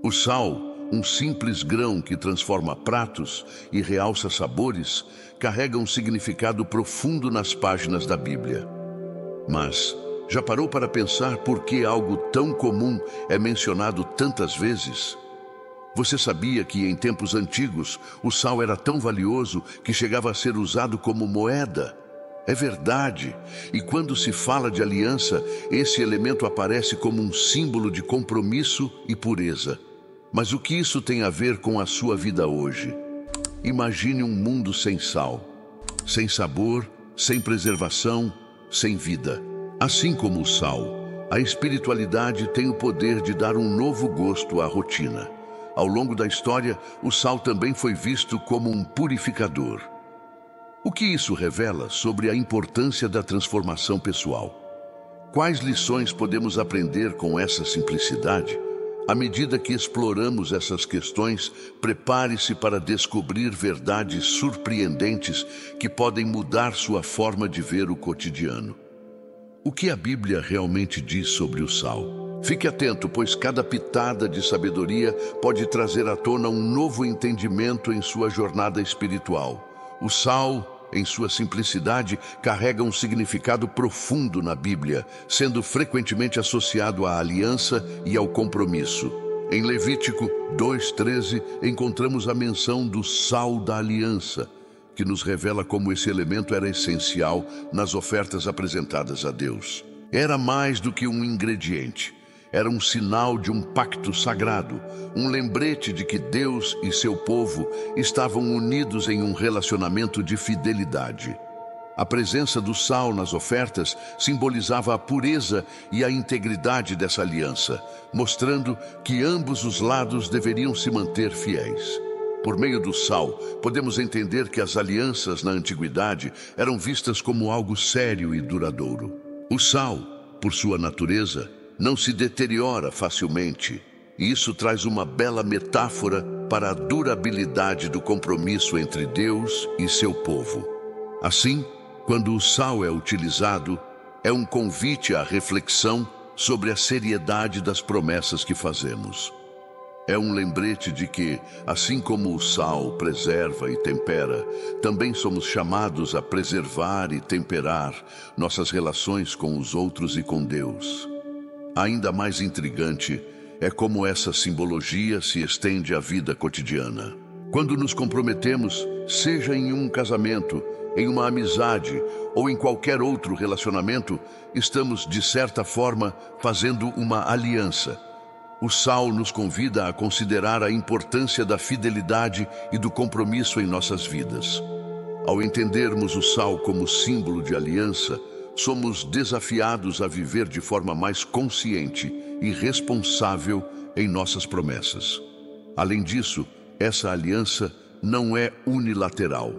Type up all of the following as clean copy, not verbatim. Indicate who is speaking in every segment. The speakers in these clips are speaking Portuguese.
Speaker 1: O sal, um simples grão que transforma pratos e realça sabores, carrega um significado profundo nas páginas da Bíblia. Mas já parou para pensar por que algo tão comum é mencionado tantas vezes? Você sabia que em tempos antigos o sal era tão valioso que chegava a ser usado como moeda? É verdade. E quando se fala de aliança, esse elemento aparece como um símbolo de compromisso e pureza. Mas o que isso tem a ver com a sua vida hoje? Imagine um mundo sem sal, sem sabor, sem preservação, sem vida. Assim como o sal, a espiritualidade tem o poder de dar um novo gosto à rotina. Ao longo da história, o sal também foi visto como um purificador. O que isso revela sobre a importância da transformação pessoal? Quais lições podemos aprender com essa simplicidade? À medida que exploramos essas questões, prepare-se para descobrir verdades surpreendentes que podem mudar sua forma de ver o cotidiano. O que a Bíblia realmente diz sobre o sal? Fique atento, pois cada pitada de sabedoria pode trazer à tona um novo entendimento em sua jornada espiritual. O sal, em sua simplicidade, carrega um significado profundo na Bíblia, sendo frequentemente associado à aliança e ao compromisso. Em Levítico 2:13, encontramos a menção do sal da aliança, que nos revela como esse elemento era essencial nas ofertas apresentadas a Deus. Era mais do que um ingrediente. Era um sinal de um pacto sagrado, um lembrete de que Deus e seu povo estavam unidos em um relacionamento de fidelidade. A presença do sal nas ofertas simbolizava a pureza e a integridade dessa aliança, mostrando que ambos os lados deveriam se manter fiéis. Por meio do sal, podemos entender que as alianças na antiguidade eram vistas como algo sério e duradouro. O sal, por sua natureza, não se deteriora facilmente, e isso traz uma bela metáfora para a durabilidade do compromisso entre Deus e seu povo. Assim, quando o sal é utilizado, é um convite à reflexão sobre a seriedade das promessas que fazemos. É um lembrete de que, assim como o sal preserva e tempera, também somos chamados a preservar e temperar nossas relações com os outros e com Deus. Ainda mais intrigante é como essa simbologia se estende à vida cotidiana. Quando nos comprometemos, seja em um casamento, em uma amizade ou em qualquer outro relacionamento, estamos, de certa forma, fazendo uma aliança. O sal nos convida a considerar a importância da fidelidade e do compromisso em nossas vidas. Ao entendermos o sal como símbolo de aliança, somos desafiados a viver de forma mais consciente e responsável em nossas promessas. Além disso, essa aliança não é unilateral.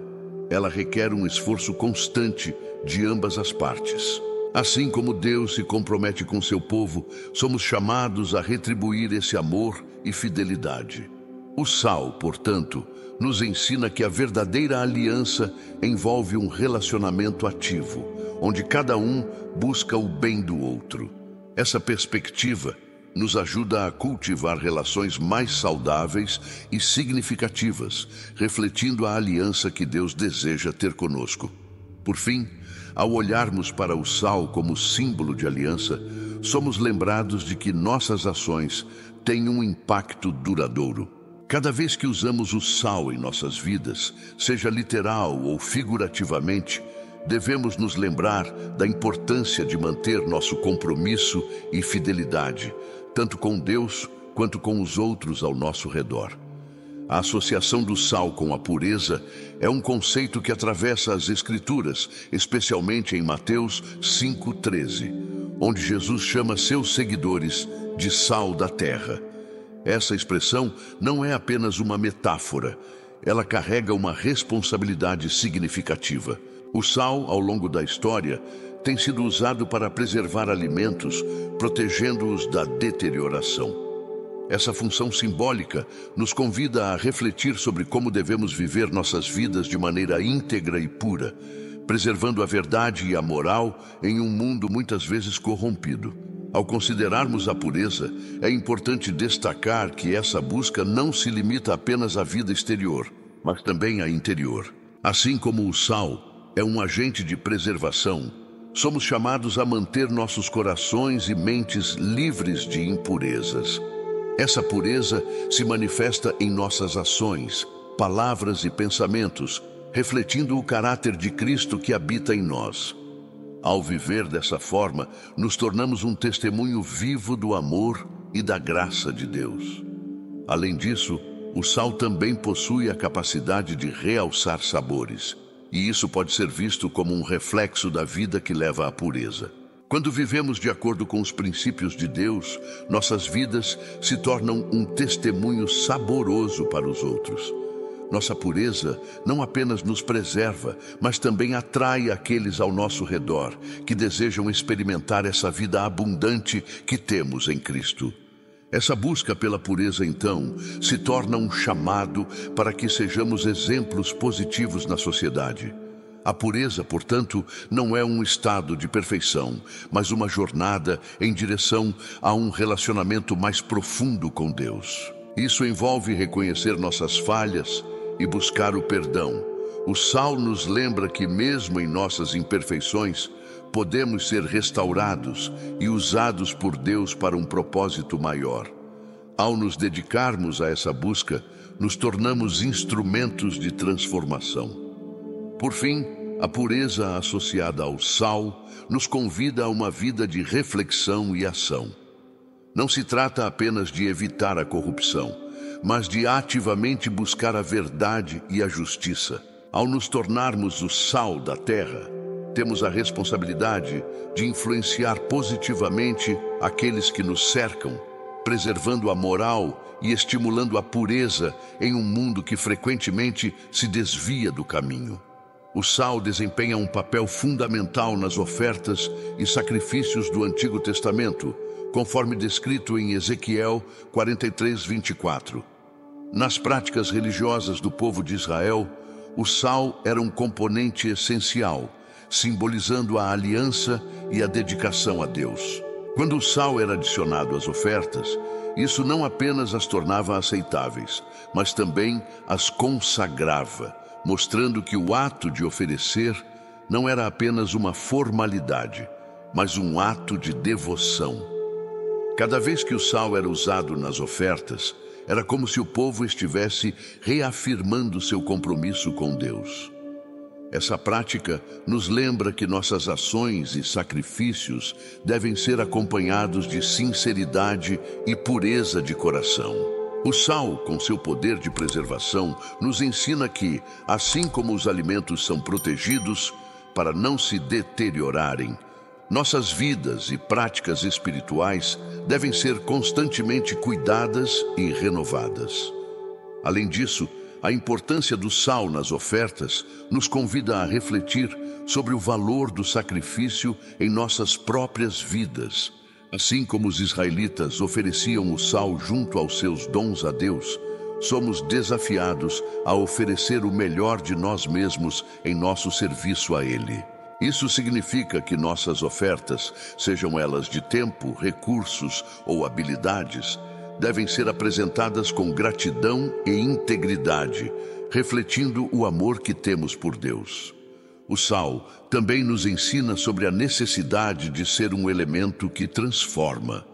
Speaker 1: Ela requer um esforço constante de ambas as partes. Assim como Deus se compromete com seu povo, somos chamados a retribuir esse amor e fidelidade. O sal, portanto, nos ensina que a verdadeira aliança envolve um relacionamento ativo, onde cada um busca o bem do outro. Essa perspectiva nos ajuda a cultivar relações mais saudáveis e significativas, refletindo a aliança que Deus deseja ter conosco. Por fim, ao olharmos para o sal como símbolo de aliança, somos lembrados de que nossas ações têm um impacto duradouro. Cada vez que usamos o sal em nossas vidas, seja literal ou figurativamente, devemos nos lembrar da importância de manter nosso compromisso e fidelidade, tanto com Deus quanto com os outros ao nosso redor. A associação do sal com a pureza é um conceito que atravessa as Escrituras, especialmente em Mateus 5:13, onde Jesus chama seus seguidores de sal da terra. Essa expressão não é apenas uma metáfora, ela carrega uma responsabilidade significativa. O sal, ao longo da história, tem sido usado para preservar alimentos, protegendo-os da deterioração. Essa função simbólica nos convida a refletir sobre como devemos viver nossas vidas de maneira íntegra e pura, preservando a verdade e a moral em um mundo muitas vezes corrompido. Ao considerarmos a pureza, é importante destacar que essa busca não se limita apenas à vida exterior, mas também à interior. Assim como o sal é um agente de preservação, somos chamados a manter nossos corações e mentes livres de impurezas. Essa pureza se manifesta em nossas ações, palavras e pensamentos, refletindo o caráter de Cristo que habita em nós. Ao viver dessa forma, nos tornamos um testemunho vivo do amor e da graça de Deus. Além disso, o sal também possui a capacidade de realçar sabores, e isso pode ser visto como um reflexo da vida que leva à pureza. Quando vivemos de acordo com os princípios de Deus, nossas vidas se tornam um testemunho saboroso para os outros. Nossa pureza não apenas nos preserva, mas também atrai aqueles ao nosso redor que desejam experimentar essa vida abundante que temos em Cristo. Essa busca pela pureza, então, se torna um chamado para que sejamos exemplos positivos na sociedade. A pureza, portanto, não é um estado de perfeição, mas uma jornada em direção a um relacionamento mais profundo com Deus. Isso envolve reconhecer nossas falhas e buscar o perdão. O sal nos lembra que mesmo em nossas imperfeições, podemos ser restaurados e usados por Deus para um propósito maior. Ao nos dedicarmos a essa busca, nos tornamos instrumentos de transformação. Por fim, a pureza associada ao sal nos convida a uma vida de reflexão e ação. Não se trata apenas de evitar a corrupção, mas de ativamente buscar a verdade e a justiça. Ao nos tornarmos o sal da terra, temos a responsabilidade de influenciar positivamente aqueles que nos cercam, preservando a moral e estimulando a pureza em um mundo que frequentemente se desvia do caminho. O sal desempenha um papel fundamental nas ofertas e sacrifícios do Antigo Testamento, conforme descrito em Ezequiel 43:24. Nas práticas religiosas do povo de Israel, o sal era um componente essencial, simbolizando a aliança e a dedicação a Deus. Quando o sal era adicionado às ofertas, isso não apenas as tornava aceitáveis, mas também as consagrava, mostrando que o ato de oferecer não era apenas uma formalidade, mas um ato de devoção. Cada vez que o sal era usado nas ofertas, era como se o povo estivesse reafirmando seu compromisso com Deus. Essa prática nos lembra que nossas ações e sacrifícios devem ser acompanhados de sinceridade e pureza de coração. O sal, com seu poder de preservação, nos ensina que, assim como os alimentos são protegidos para não se deteriorarem, nossas vidas e práticas espirituais devem ser constantemente cuidadas e renovadas. Além disso, a importância do sal nas ofertas nos convida a refletir sobre o valor do sacrifício em nossas próprias vidas. Assim como os israelitas ofereciam o sal junto aos seus dons a Deus, somos desafiados a oferecer o melhor de nós mesmos em nosso serviço a Ele. Isso significa que nossas ofertas, sejam elas de tempo, recursos ou habilidades, devem ser apresentadas com gratidão e integridade, refletindo o amor que temos por Deus. O sal também nos ensina sobre a necessidade de ser um elemento que transforma.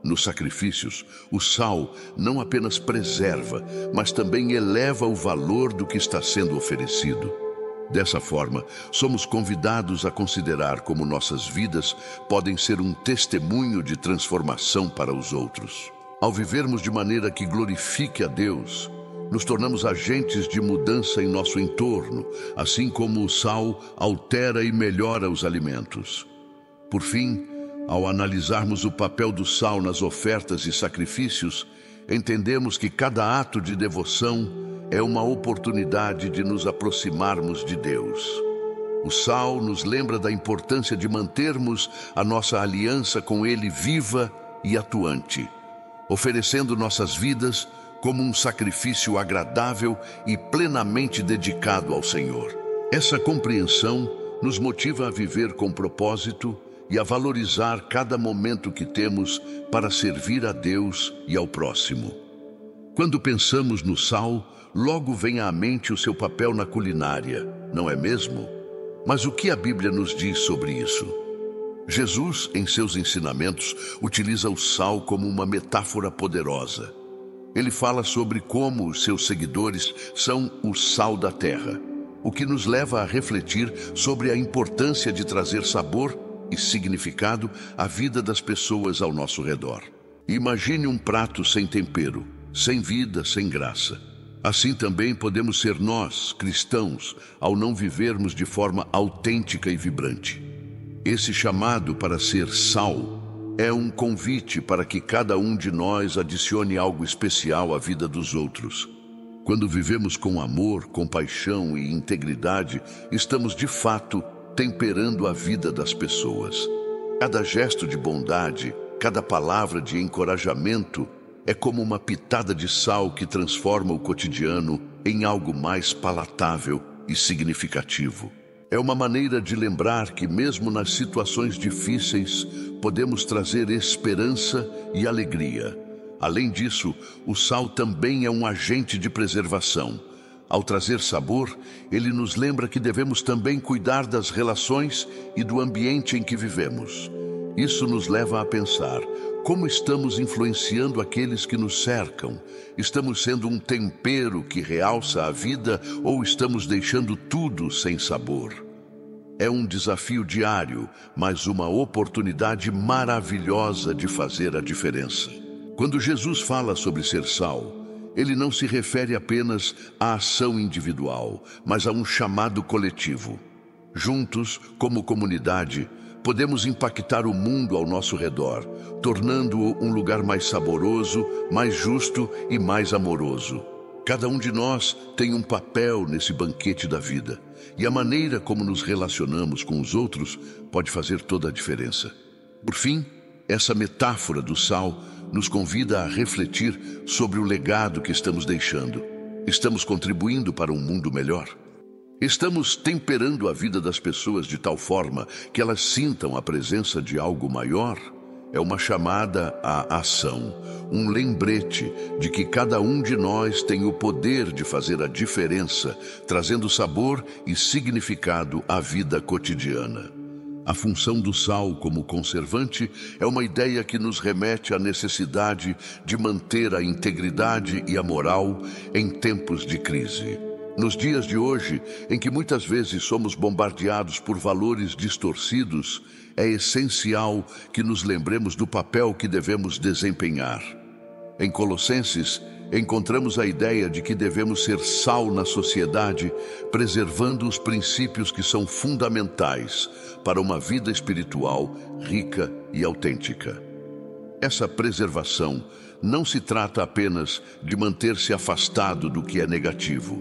Speaker 1: Nos sacrifícios, o sal não apenas preserva, mas também eleva o valor do que está sendo oferecido. Dessa forma, somos convidados a considerar como nossas vidas podem ser um testemunho de transformação para os outros. Ao vivermos de maneira que glorifique a Deus, nos tornamos agentes de mudança em nosso entorno, assim como o sal altera e melhora os alimentos. Por fim, ao analisarmos o papel do sal nas ofertas e sacrifícios, entendemos que cada ato de devoção é uma oportunidade de nos aproximarmos de Deus. O sal nos lembra da importância de mantermos a nossa aliança com Ele viva e atuante, oferecendo nossas vidas como um sacrifício agradável e plenamente dedicado ao Senhor. Essa compreensão nos motiva a viver com propósito e a valorizar cada momento que temos para servir a Deus e ao próximo. Quando pensamos no sal, logo vem à mente o seu papel na culinária, não é mesmo? Mas o que a Bíblia nos diz sobre isso? Jesus, em seus ensinamentos, utiliza o sal como uma metáfora poderosa. Ele fala sobre como os seus seguidores são o sal da terra, o que nos leva a refletir sobre a importância de trazer sabor e significado à vida das pessoas ao nosso redor. Imagine um prato sem tempero, sem vida, sem graça. Assim também podemos ser nós, cristãos, ao não vivermos de forma autêntica e vibrante. Esse chamado para ser sal é um convite para que cada um de nós adicione algo especial à vida dos outros. Quando vivemos com amor, compaixão e integridade, estamos de fato temperando a vida das pessoas. Cada gesto de bondade, cada palavra de encorajamento é como uma pitada de sal que transforma o cotidiano em algo mais palatável e significativo. É uma maneira de lembrar que mesmo nas situações difíceis podemos trazer esperança e alegria. Além disso, o sal também é um agente de preservação. Ao trazer sabor, ele nos lembra que devemos também cuidar das relações e do ambiente em que vivemos. Isso nos leva a pensar: como estamos influenciando aqueles que nos cercam? Estamos sendo um tempero que realça a vida ou estamos deixando tudo sem sabor? É um desafio diário, mas uma oportunidade maravilhosa de fazer a diferença. Quando Jesus fala sobre ser sal, ele não se refere apenas à ação individual, mas a um chamado coletivo. Juntos, como comunidade, podemos impactar o mundo ao nosso redor, tornando-o um lugar mais saboroso, mais justo e mais amoroso. Cada um de nós tem um papel nesse banquete da vida, e a maneira como nos relacionamos com os outros pode fazer toda a diferença. Por fim, essa metáfora do sal nos convida a refletir sobre o legado que estamos deixando. Estamos contribuindo para um mundo melhor? Estamos temperando a vida das pessoas de tal forma que elas sintam a presença de algo maior? É uma chamada à ação, um lembrete de que cada um de nós tem o poder de fazer a diferença, trazendo sabor e significado à vida cotidiana. A função do sal como conservante é uma ideia que nos remete à necessidade de manter a integridade e a moral em tempos de crise. Nos dias de hoje, em que muitas vezes somos bombardeados por valores distorcidos, é essencial que nos lembremos do papel que devemos desempenhar. Em Colossenses, encontramos a ideia de que devemos ser sal na sociedade, preservando os princípios que são fundamentais para uma vida espiritual rica e autêntica. Essa preservação não se trata apenas de manter-se afastado do que é negativo,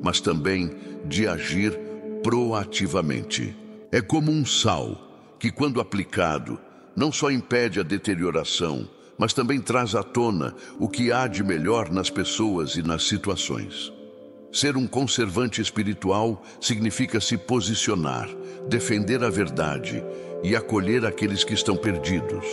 Speaker 1: mas também de agir proativamente. É como um sal que, quando aplicado, não só impede a deterioração, mas também traz à tona o que há de melhor nas pessoas e nas situações. Ser um conservante espiritual significa se posicionar, defender a verdade e acolher aqueles que estão perdidos,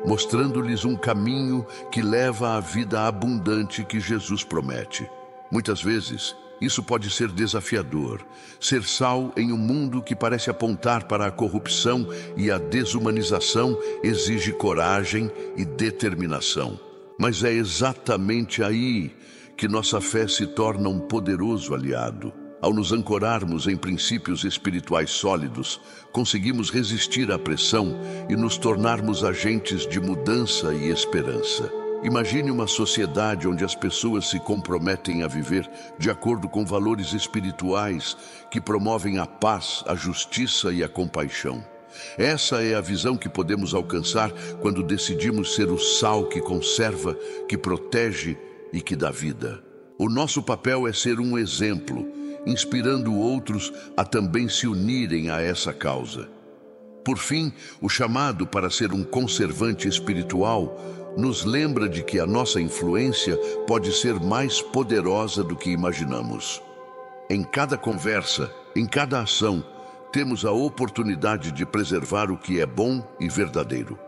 Speaker 1: mostrando-lhes um caminho que leva à vida abundante que Jesus promete. Muitas vezes, isso pode ser desafiador. Ser sal em um mundo que parece apontar para a corrupção e a desumanização exige coragem e determinação. Mas é exatamente aí que nossa fé se torna um poderoso aliado. Ao nos ancorarmos em princípios espirituais sólidos, conseguimos resistir à pressão e nos tornarmos agentes de mudança e esperança. Imagine uma sociedade onde as pessoas se comprometem a viver de acordo com valores espirituais que promovem a paz, a justiça e a compaixão. Essa é a visão que podemos alcançar quando decidimos ser o sal que conserva, que protege e que dá vida. O nosso papel é ser um exemplo, inspirando outros a também se unirem a essa causa. Por fim, o chamado para ser um conservante espiritual nos lembra de que a nossa influência pode ser mais poderosa do que imaginamos. Em cada conversa, em cada ação, temos a oportunidade de preservar o que é bom e verdadeiro.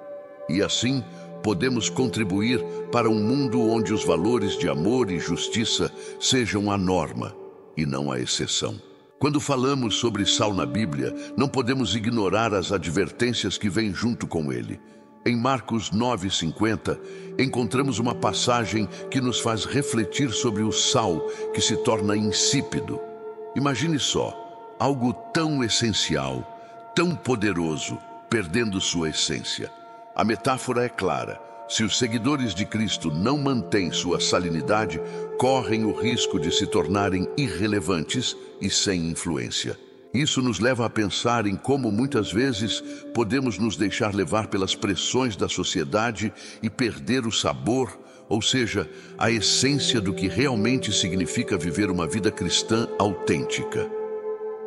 Speaker 1: E assim, podemos contribuir para um mundo onde os valores de amor e justiça sejam a norma e não a exceção. Quando falamos sobre sal na Bíblia, não podemos ignorar as advertências que vêm junto com ele. Em Marcos 9:50, encontramos uma passagem que nos faz refletir sobre o sal que se torna insípido. Imagine só, algo tão essencial, tão poderoso, perdendo sua essência. A metáfora é clara. Se os seguidores de Cristo não mantêm sua salinidade, correm o risco de se tornarem irrelevantes e sem influência. Isso nos leva a pensar em como muitas vezes podemos nos deixar levar pelas pressões da sociedade e perder o sabor, ou seja, a essência do que realmente significa viver uma vida cristã autêntica.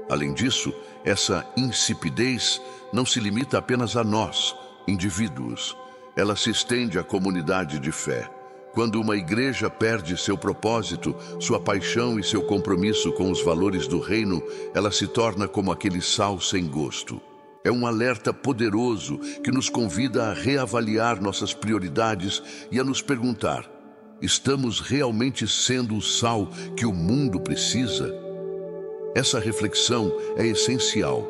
Speaker 1: Além disso, essa insipidez não se limita apenas a nós, indivíduos. Ela se estende à comunidade de fé. Quando uma igreja perde seu propósito, sua paixão e seu compromisso com os valores do reino, ela se torna como aquele sal sem gosto. É um alerta poderoso que nos convida a reavaliar nossas prioridades e a nos perguntar: estamos realmente sendo o sal que o mundo precisa? Essa reflexão é essencial,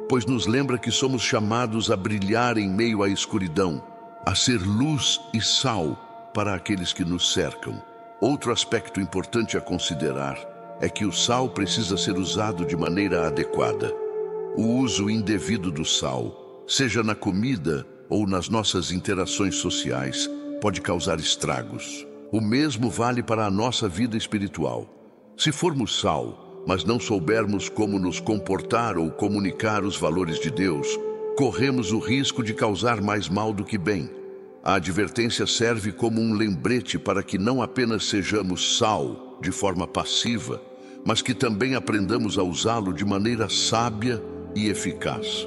Speaker 1: pois nos lembra que somos chamados a brilhar em meio à escuridão, a ser luz e sal para aqueles que nos cercam. Outro aspecto importante a considerar é que o sal precisa ser usado de maneira adequada. O uso indevido do sal, seja na comida ou nas nossas interações sociais, pode causar estragos. O mesmo vale para a nossa vida espiritual. Se formos sal, mas não soubermos como nos comportar ou comunicar os valores de Deus, corremos o risco de causar mais mal do que bem. A advertência serve como um lembrete para que não apenas sejamos sal de forma passiva, mas que também aprendamos a usá-lo de maneira sábia e eficaz.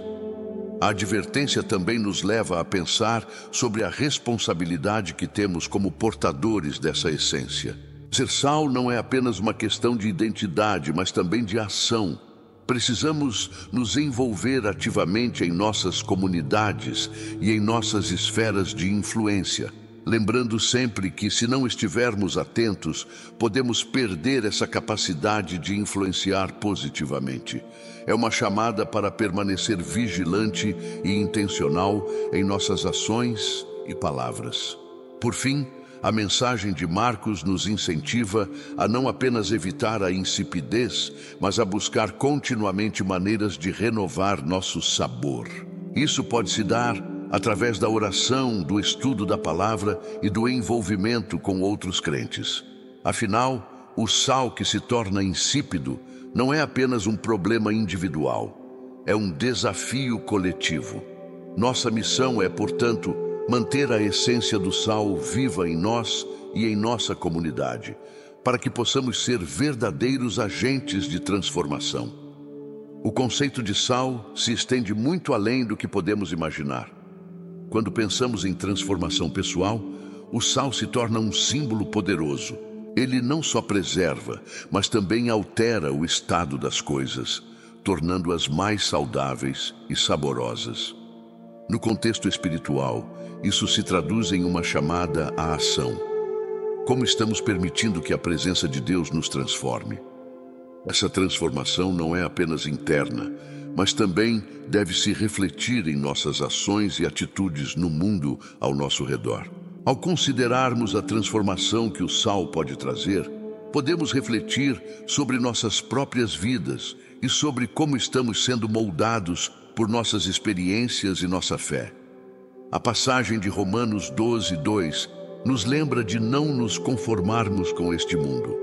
Speaker 1: A advertência também nos leva a pensar sobre a responsabilidade que temos como portadores dessa essência. Ser sal não é apenas uma questão de identidade, mas também de ação. Precisamos nos envolver ativamente em nossas comunidades e em nossas esferas de influência, lembrando sempre que, se não estivermos atentos, podemos perder essa capacidade de influenciar positivamente. É uma chamada para permanecer vigilante e intencional em nossas ações e palavras. Por fim, a mensagem de Marcos nos incentiva a não apenas evitar a insipidez, mas a buscar continuamente maneiras de renovar nosso sabor. Isso pode se dar através da oração, do estudo da palavra e do envolvimento com outros crentes. Afinal, o sal que se torna insípido não é apenas um problema individual, é um desafio coletivo. Nossa missão é, portanto, manter a essência do sal viva em nós e em nossa comunidade, para que possamos ser verdadeiros agentes de transformação. O conceito de sal se estende muito além do que podemos imaginar. Quando pensamos em transformação pessoal, o sal se torna um símbolo poderoso. Ele não só preserva, mas também altera o estado das coisas, tornando-as mais saudáveis e saborosas. No contexto espiritual, isso se traduz em uma chamada à ação. Como estamos permitindo que a presença de Deus nos transforme? Essa transformação não é apenas interna, mas também deve se refletir em nossas ações e atitudes no mundo ao nosso redor. Ao considerarmos a transformação que o sal pode trazer, podemos refletir sobre nossas próprias vidas e sobre como estamos sendo moldados por nossas experiências e nossa fé. A passagem de Romanos 12:2 nos lembra de não nos conformarmos com este mundo,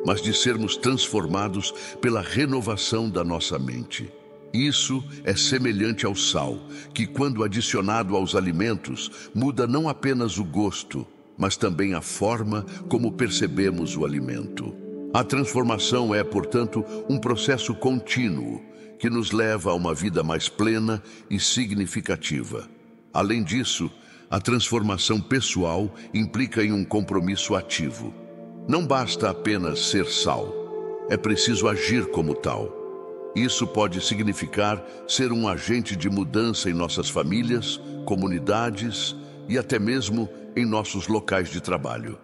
Speaker 1: mas de sermos transformados pela renovação da nossa mente. Isso é semelhante ao sal, que, quando adicionado aos alimentos, muda não apenas o gosto, mas também a forma como percebemos o alimento. A transformação é, portanto, um processo contínuo que nos leva a uma vida mais plena e significativa. Além disso, a transformação pessoal implica em um compromisso ativo. Não basta apenas ser sal, é preciso agir como tal. Isso pode significar ser um agente de mudança em nossas famílias, comunidades e até mesmo em nossos locais de trabalho.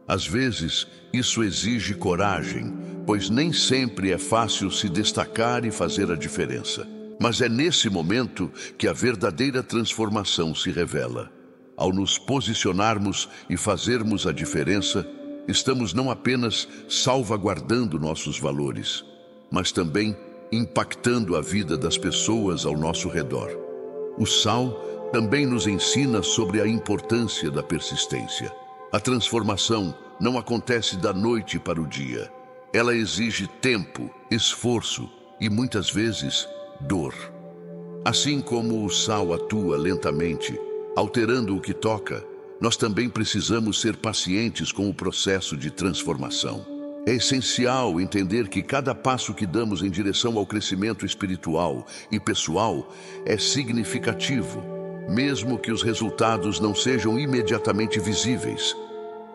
Speaker 1: Às vezes, isso exige coragem, pois nem sempre é fácil se destacar e fazer a diferença. Mas é nesse momento que a verdadeira transformação se revela. Ao nos posicionarmos e fazermos a diferença, estamos não apenas salvaguardando nossos valores, mas também impactando a vida das pessoas ao nosso redor. O sal também nos ensina sobre a importância da persistência. A transformação não acontece da noite para o dia. Ela exige tempo, esforço e, muitas vezes, dor. Assim como o sal atua lentamente, alterando o que toca, nós também precisamos ser pacientes com o processo de transformação. É essencial entender que cada passo que damos em direção ao crescimento espiritual e pessoal é significativo, mesmo que os resultados não sejam imediatamente visíveis.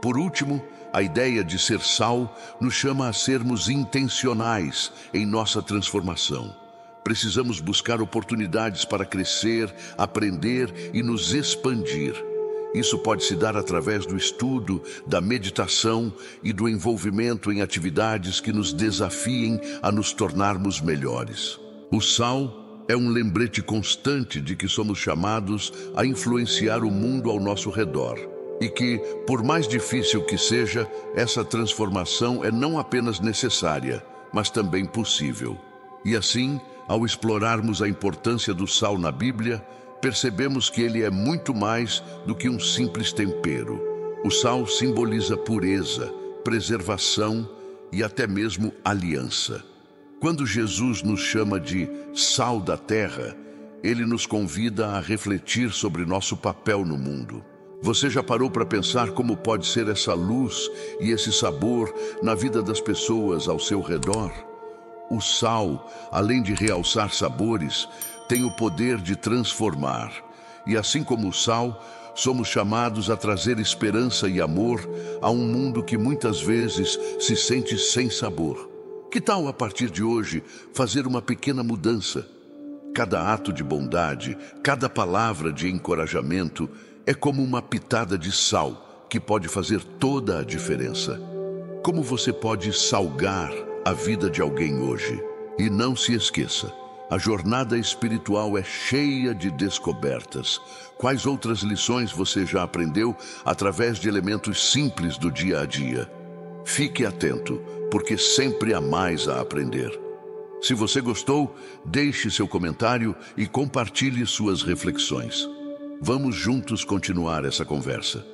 Speaker 1: Por último, a ideia de ser sal nos chama a sermos intencionais em nossa transformação. Precisamos buscar oportunidades para crescer, aprender e nos expandir. Isso pode se dar através do estudo, da meditação e do envolvimento em atividades que nos desafiem a nos tornarmos melhores. O sal é um lembrete constante de que somos chamados a influenciar o mundo ao nosso redor e que, por mais difícil que seja, essa transformação é não apenas necessária, mas também possível. E assim, ao explorarmos a importância do sal na Bíblia, percebemos que ele é muito mais do que um simples tempero. O sal simboliza pureza, preservação e até mesmo aliança. Quando Jesus nos chama de sal da terra, ele nos convida a refletir sobre nosso papel no mundo. Você já parou para pensar como pode ser essa luz e esse sabor na vida das pessoas ao seu redor? O sal, além de realçar sabores, tem o poder de transformar. E assim como o sal, somos chamados a trazer esperança e amor a um mundo que muitas vezes se sente sem sabor. Que tal, a partir de hoje, fazer uma pequena mudança? Cada ato de bondade, cada palavra de encorajamento é como uma pitada de sal que pode fazer toda a diferença. Como você pode salgar a vida de alguém hoje? E não se esqueça, a jornada espiritual é cheia de descobertas. Quais outras lições você já aprendeu através de elementos simples do dia a dia? Fique atento, porque sempre há mais a aprender. Se você gostou, deixe seu comentário e compartilhe suas reflexões. Vamos juntos continuar essa conversa.